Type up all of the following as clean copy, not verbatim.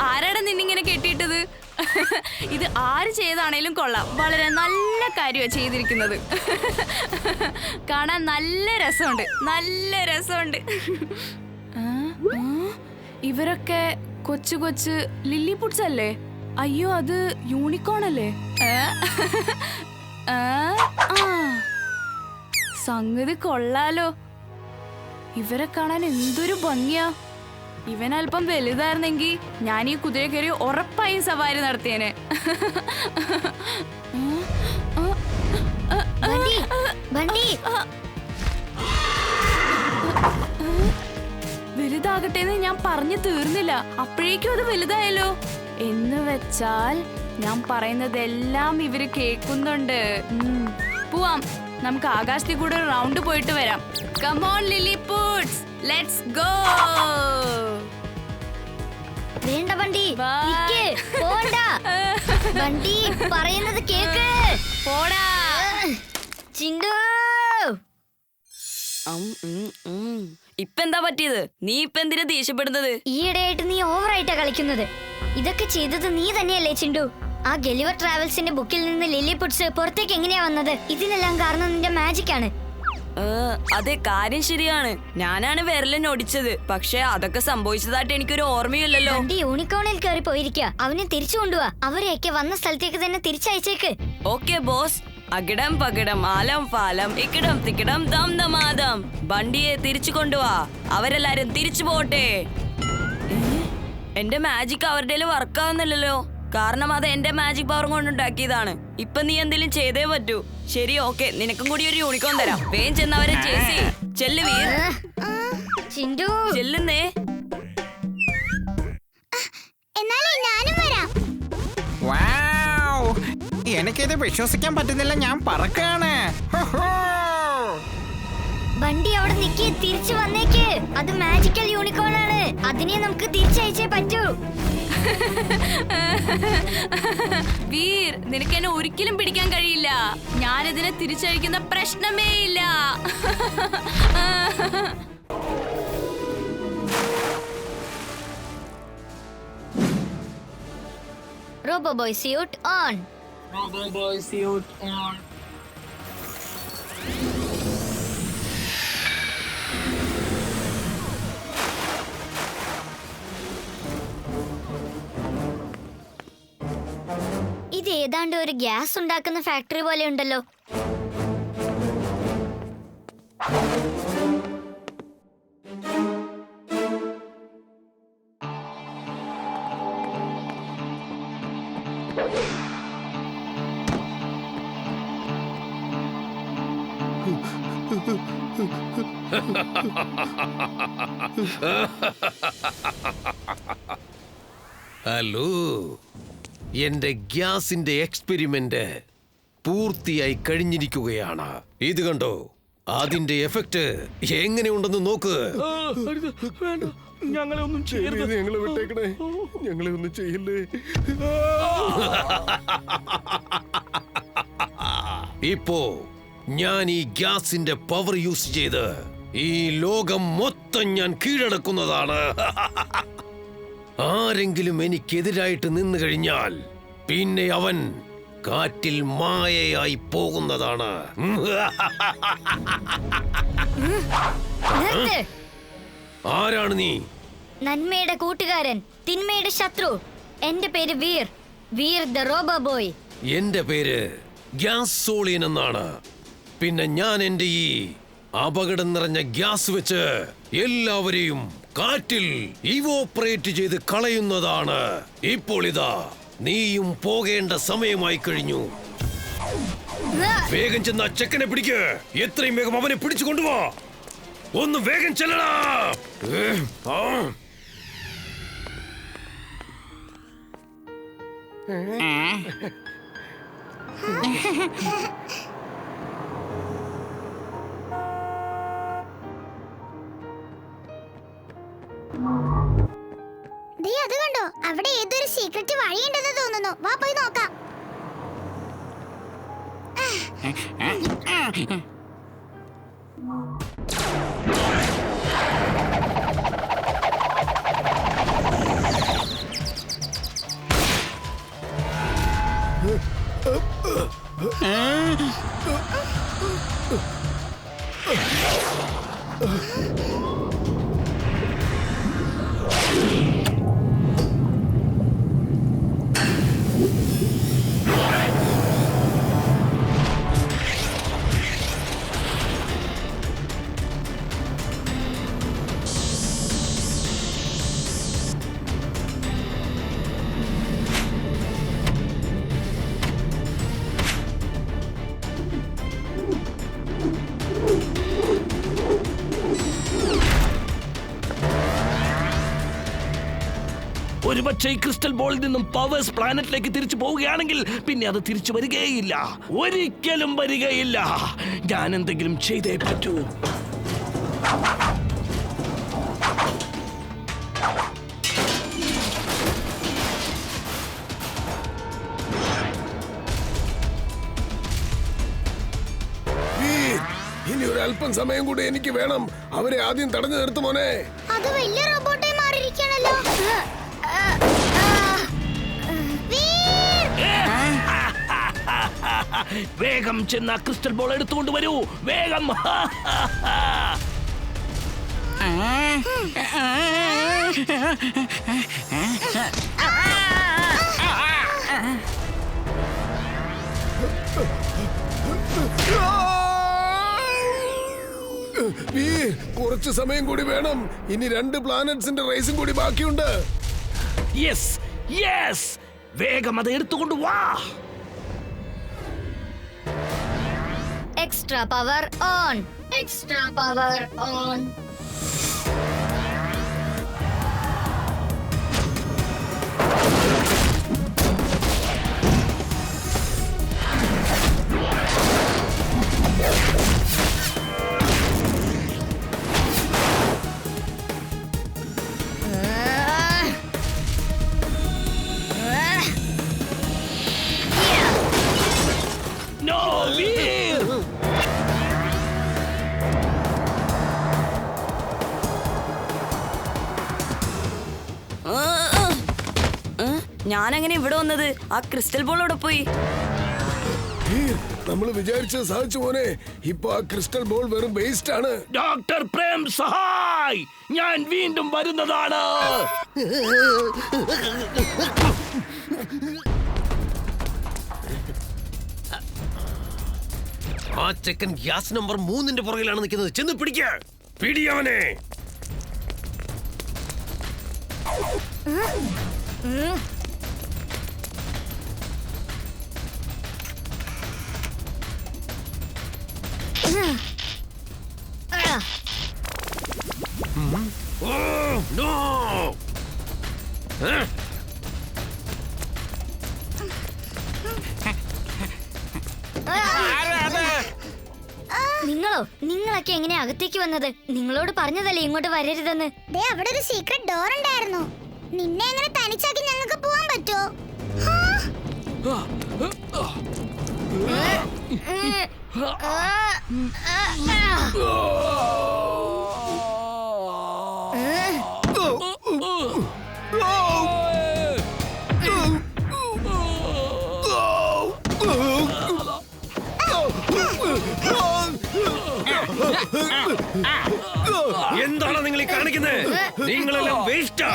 ആരാടാ നിന്നിങ്ങനെ കെട്ടിയിട്ടത്? ഇത് ആര് ചെയ്താണേലും കൊള്ളാം. വളരെ നല്ല കാര്യമാണ് ചെയ്തിരിക്കുന്നത്. കാണാൻ നല്ല രസമുണ്ട്, നല്ല രസമുണ്ട്. ഇവരൊക്കെ കൊച്ചു കൊച്ചു ലില്ലിപുട്സ് അല്ലേ? അയ്യോ, അത് യൂണിക്കോൺ അല്ലേ? സംഗതി കൊള്ളാലോ. ഇവരെ കാണാൻ എന്തൊരു ഭംഗിയാ. ഇവൻ അല്പം വലുതായിരുന്നെങ്കിൽ ഞാൻ ഈ കുതിര കയറി ഉറപ്പായും സവാരി നടത്തിയേനെ. വലുതാകട്ടെ എന്ന് ഞാൻ പറഞ്ഞു തീർന്നില്ല, അപ്പോഴേക്കും അത് വലുതായല്ലോ. എന്ന് വെച്ചാൽ ഞാൻ പറയുന്നതെല്ലാം ഇവര് കേൾക്കുന്നുണ്ട്. പോവാം, നമുക്ക് ആകാശത്തിൽ കൂടെ ഒരു റൗണ്ട് പോയിട്ട് വരാം. Come on Lilliput's, let's go. വേണ്ട ബണ്ടി, നിക്ക്, പോണ്ട. ബണ്ടി പറയുന്നത് കേക്ക്. പോടാ ചിണ്ടു. ഇപ്പെന്താ പറ്റിയത്? നീ ഇപ്പൊ എന്തിനാ ദേഷ്യപ്പെടുന്നത്? ഈയിടെയായിട്ട് നീ ഓവറായിട്ടാ കളിക്കുന്നത്. ഇതൊക്കെ ചെയ്തത് നീ തന്നെയല്ലേ ചിണ്ടു? ആ ഗലിവർ ട്രാവൽസിന്റെ ബുക്കിൽ നിന്ന് ലില്ലിപുട്സ് പുറത്തേക്ക് എങ്ങനെയാ വന്നത്? ഇതിനെല്ലാം കാരണം നിന്റെ മാജിക് ആണ്. അതെ, കാര്യം ശരിയാണ്. ഞാനാണ് വിരലിനെ ഒടിച്ചത്. പക്ഷെ അതൊക്കെ സംഭവിച്ചതായിട്ട് എനിക്കൊരു ഓർമ്മയില്ലല്ലോ. ബണ്ടി യൂണിക്കോണിൽ കയറി പോയിരിക്കുക. അവനെ തിരിച്ചു കൊണ്ടുപോവാ. അവരെയൊക്കെ വന്ന സ്ഥലത്തേക്ക് തന്നെ തിരിച്ചയച്ചേക്ക്. Okay boss. അകിടം പകിടം ആലം ഫാലം ഇക്കിടം തിക്കിടം ദം ദമാദം. ബണ്ടിയെ തിരിച്ചു കൊണ്ടുവാ. അവരെല്ലാരും തിരിച്ചു പോട്ടെ. എന്റെ മാജിക് അവരുടെ വർക്കാവുന്നില്ലല്ലോ. കാരണം അത് എന്റെ മാജിക് പവർ കൊണ്ടുണ്ടാക്കിയതാണ്. ഇപ്പൊ നീ എന്തെങ്കിലും ചെയ്തേ പറ്റൂ. ശരി, ഓക്കെ, നിനക്കും കൂടി ഒരു യൂണിക്കോൺ തരാം. വേഗം ചെന്ന് അവരെ ചേസി. ചെല്ലു വീർ, ചെല്ലുന്നേ. എനിക്കിത് വിശ്വസിക്കാൻ പറ്റുന്നില്ല, ഞാൻ പറക്കാണ്. ബണ്ടി അവിടെ നിക്ക്, തിരിച്ചു വന്നേക്ക്. അത് മാജിക്കൽ യൂണിക്കോൺ ആണ്. അതിനെ നമുക്ക് തിരിച്ചയച്ചേ പറ്റൂ. വീർ, നിനക്ക് എന്നെ ഒരിക്കലും പിടിക്കാൻ കഴിയില്ല. ഞാനിതിനെ തിരിച്ചയക്കുന്ന പ്രശ്നമേ ഇല്ല. Robo Boy suit on. Robo Boy suit on. ഇത് ഏതാണ്ട് ഒരു ഗ്യാസ് ഉണ്ടാക്കുന്ന ഫാക്ടറി പോലെ ഉണ്ടല്ലോ. ഹലോ, എന്റെ ഗ്യാസിന്റെ എക്സ്പെരിമെന്റ് പൂർത്തിയായി കഴിഞ്ഞിരിക്കുകയാണ്. ഇത് കണ്ടോ, അതിന്റെ എഫക്റ്റ് എങ്ങനെയുണ്ടെന്ന് നോക്ക്. ഞങ്ങളെ ഒന്നും ചെയ്യരുത്, ഞങ്ങളെ വിട്ടേക്കണേ, ഞങ്ങളെ ഒന്നും ചെയ്യില്ലേ. ഇപ്പോ ഞാൻ ഈ ഗ്യാസിന്റെ പവർ യൂസ് ചെയ്ത് ഈ ലോകം മൊത്തം ഞാൻ കീഴടക്കുന്നതാണ്. ആരെങ്കിലും എനിക്കെതിരായിട്ട് നിന്നു കഴിഞ്ഞാൽ പിന്നെ അവൻ കാറ്റിൽ മായയായി പോകുന്നതാണ്. ആരാണ് നീ? നന്മയുടെ കൂട്ടുകാരൻ, തിന്മയുടെ ശത്രു. എന്റെ പേര് Veer, Veer the robo boy. എന്റെ പേര് ഗ്യാസ് സോളിയൻ എന്നാണ്. പിന്നെ ഞാൻ എന്റെ ഈ അപകടം നിറഞ്ഞ ഗ്യാസ് വെച്ച് എല്ലാവരെയും കാറ്റിൽ ഇവോപ്പറേറ്റ് ചെയ്ത് കളയുന്നതാണ്. ഇപ്പോൾ ഇതാ നീയും പോകേണ്ട സമയമായി കഴിഞ്ഞു. വേഗം ചെന്ന് ആ ചെക്കനെ പിടിക്ക്. എത്രയും വേഗം അവനെ പിടിച്ചു കൊണ്ടുപോ. ഒന്ന് വേഗം ചെല്ലടാ. അത് കണ്ടോ, അവിടെ ഏതൊരു സീക്രട്ട് വഴിയുണ്ടെന്ന് തോന്നുന്നു. വാ പോയി നോക്കാം. ഒരുപക്ഷെ ഈ ക്രിസ്റ്റൽ ബോളിൽ നിന്നും പവേഴ്സ് പ്ലാനറ്റിലേക്ക് തിരിച്ചു പോവുകയാണെങ്കിൽ പിന്നെ അത് തിരിച്ചു വരികയില്ല, ഒരിക്കലും വരികയില്ല. ഞാൻ എന്തെങ്കിലും ചെയ്തേ പറ്റൂ. ഇനി ഒരു അല്പം സമയം കൂടി എനിക്ക് വേണം. അവരെ ആദ്യം തടഞ്ഞു നിർത്തുമോനെ. അത് വലിയ റോബോട്ടായി മാറിയിരിക്കണല്ലോ. വേഗം ചെന്ന ക്രിസ്റ്റൽ ബോൾ എടുത്തുകൊണ്ട് വരൂ, വേഗം. വീർ, കുറച്ച് സമയം കൂടി വേണം. ഇനി 2 പ്ലാനറ്റ്സിന്റെ റേസും കൂടി ബാക്കിയുണ്ട്. യെസ് യെസ്, വേഗം അത് എടുത്തുകൊണ്ട് വാ. Extra power on, extra power on. No Veer. ഞാനെങ്ങനെ ഇവിടെ വന്നത്? ആ ക്രിസ്റ്റൽ ബോൾ അവിടെ പോയി. വീർ, നമ്മൾ വിചാരിച്ചത് സാധിച്ചു മോനെ. ഇപ്പൊ ആ ക്രിസ്റ്റൽ ബോൾ വെറും വേസ്റ്റ് ആണ്. ഡോക്ടർ പ്രേം സഹായ്, ഞാൻ വീണ്ടും വരുന്നതാണ്. ആ ചെക്കൻ ഗ്യാസ് നമ്പർ 3 പുറകിലാണ് നിൽക്കുന്നത്. ചെന്ന് പിടിക്ക, പിടിയവനെ. Oh no. നിങ്ങളൊക്കെ എങ്ങനെ അകത്തേക്ക് വന്നത്? നിങ്ങളോട് പറഞ്ഞതല്ലേ ഇങ്ങോട്ട് വരരുതെന്ന്. അവിടെ ഒരു സീക്രട്ട് ഡോർ ഉണ്ടായിരുന്നു. നിന്നെ എങ്ങനെ തനിച്ചാക്കി ഞങ്ങൾക്ക് പോവാൻ പറ്റോ? എന്താണ് നിങ്ങൾ ഈ കാണിക്കുന്നത്? നിങ്ങളെല്ലാം വേസ്റ്റാ.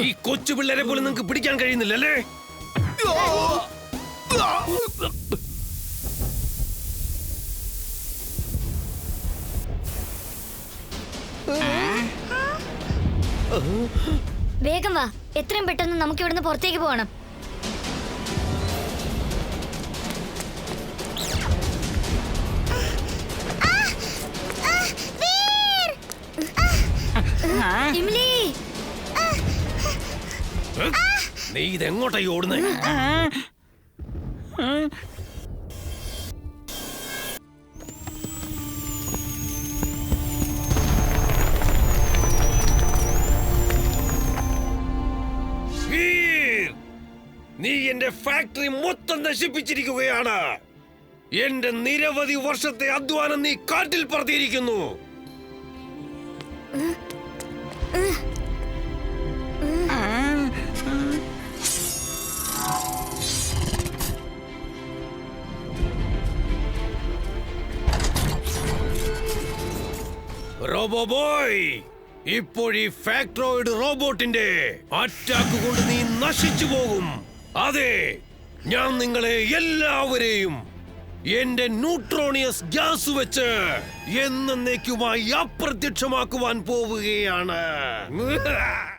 ഈ കൊച്ചു പിള്ളേരെ പോലും നിങ്ങൾക്ക് പിടിക്കാൻ കഴിയുന്നില്ലല്ലേ? വേഗം വാ, എത്രയും പെട്ടെന്ന് നമുക്ക് ഇവിടുന്ന് പുറത്തേക്ക് പോകണം. നീ ഇതെങ്ങോട്ടായി ഓടുന്നേ? നീ എന്റെ ഫാക്ടറി മൊത്തം നശിപ്പിച്ചിരിക്കുകയാണ്. എന്റെ നിരവധി വർഷത്തെ അധ്വാനം നീ കാറ്റിൽ പറത്തിയിരിക്കുന്നു. റോബോ ബോയ്, ഇപ്പോഴീ ഫാക്ടറോയിഡ് റോബോട്ടിന്റെ അറ്റാക്ക് കൊണ്ട് നീ നശിച്ചു പോകും. അതെ, ഞാൻ നിങ്ങളെ എല്ലാവരെയും എന്റെ ന്യൂട്രോണിയസ് ഗ്യാസ് വെച്ച് എന്നേക്കുമായി അപ്രത്യക്ഷമാക്കുവാൻ പോവുകയാണ്.